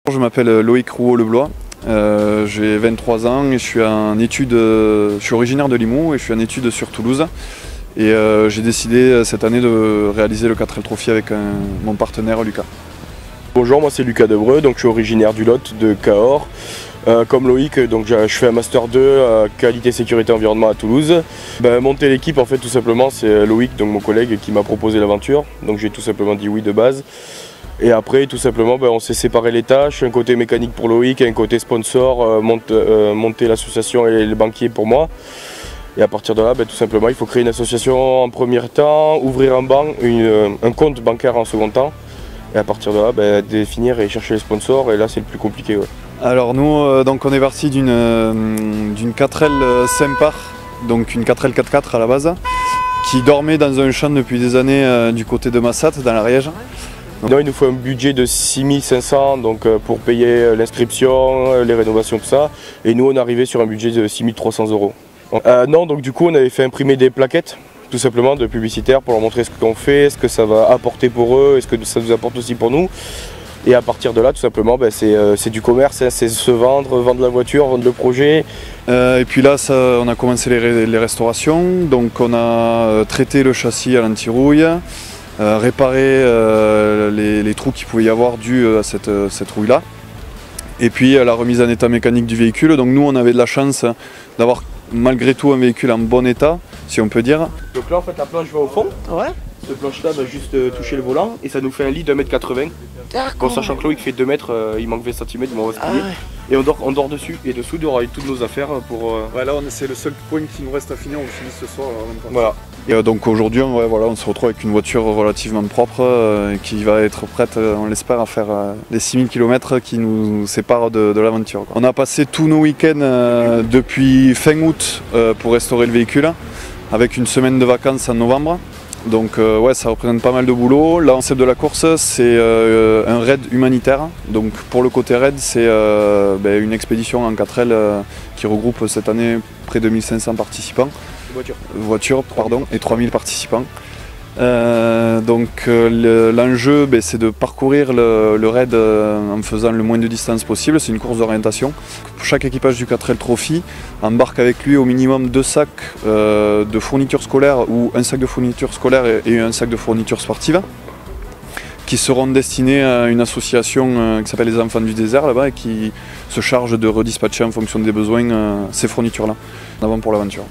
Je m'appelle Loïc Rouault-Leblois, j'ai 23 ans et je suis originaire de Limoux et je suis en études sur Toulouse. Et j'ai décidé cette année de réaliser le 4L Trophy avec mon partenaire Lucas. Bonjour, moi c'est Lucas Debreu, donc je suis originaire du Lot de Cahors. Comme Loïc, donc je fais un Master 2 qualité, sécurité, environnement à Toulouse. Monter l'équipe en fait tout simplement c'est Loïc, donc mon collègue, qui m'a proposé l'aventure. Donc j'ai tout simplement dit oui de base. Et après tout simplement on s'est séparé les tâches, un côté mécanique pour Loïc, un côté sponsor, monter l'association et les banquiers pour moi. Et à partir de là, tout simplement il faut créer une association en premier temps, ouvrir un compte bancaire en second temps. Et à partir de là, définir et chercher les sponsors, et là c'est le plus compliqué. Ouais. Alors nous, donc on est parti d'une 4L Sempar, donc une 4L 4x4 à la base, qui dormait dans un champ depuis des années du côté de Massat, dans l'Ariège. Non, il nous faut un budget de 6500 donc, pour payer l'inscription, les rénovations, tout ça. Et nous on est arrivé sur un budget de 6300 €. Non, donc du coup on avait fait imprimer des plaquettes, tout simplement de publicitaires, pour leur montrer ce qu'on fait, ce que ça va apporter pour eux, et ce que ça nous apporte aussi pour nous. Et à partir de là, tout simplement, c'est du commerce, hein, c'est se vendre la voiture, vendre le projet. Et puis là, on a commencé les restaurations, donc on a traité le châssis à l'anti-rouille, réparé les trous qu'il pouvait y avoir dus à cette rouille-là. Et puis la remise en état mécanique du véhicule. Donc nous, on avait de la chance d'avoir malgré tout un véhicule en bon état, si on peut dire. Donc là, en fait, la planche va au fond. Ouais. Cette planche-là va juste toucher le volant et ça nous fait un lit d'1,80 m. Bon, sachant que Loïc fait 2 mètres, il manque 20 cm, mais on va se plier. Et on dort dessus. Et dessous, il y aura toutes nos affaires pour... Ouais, là, c'est le seul point qui nous reste à finir, on finit ce soir. Voilà. Et donc aujourd'hui, on se retrouve avec une voiture relativement propre qui va être prête, on l'espère, à faire les 6000 km qui nous séparent de l'aventure. On a passé tous nos week-ends depuis fin août pour restaurer le véhicule, avec une semaine de vacances en novembre. Donc ouais, ça représente pas mal de boulot. Là, en concept de la course, c'est un raid humanitaire. Donc pour le côté raid, c'est une expédition en 4L qui regroupe cette année près de 1500 participants. Voitures, pardon, et 3000 participants. L'enjeu, c'est de parcourir le raid en faisant le moins de distance possible. C'est une course d'orientation. Chaque équipage du 4L Trophy embarque avec lui au minimum 2 sacs de fournitures scolaires, ou un sac de fournitures scolaires et un sac de fournitures sportives, qui seront destinés à une association qui s'appelle les Enfants du Désert là-bas, et qui se charge de redispatcher en fonction des besoins ces fournitures-là, en avant pour l'aventure.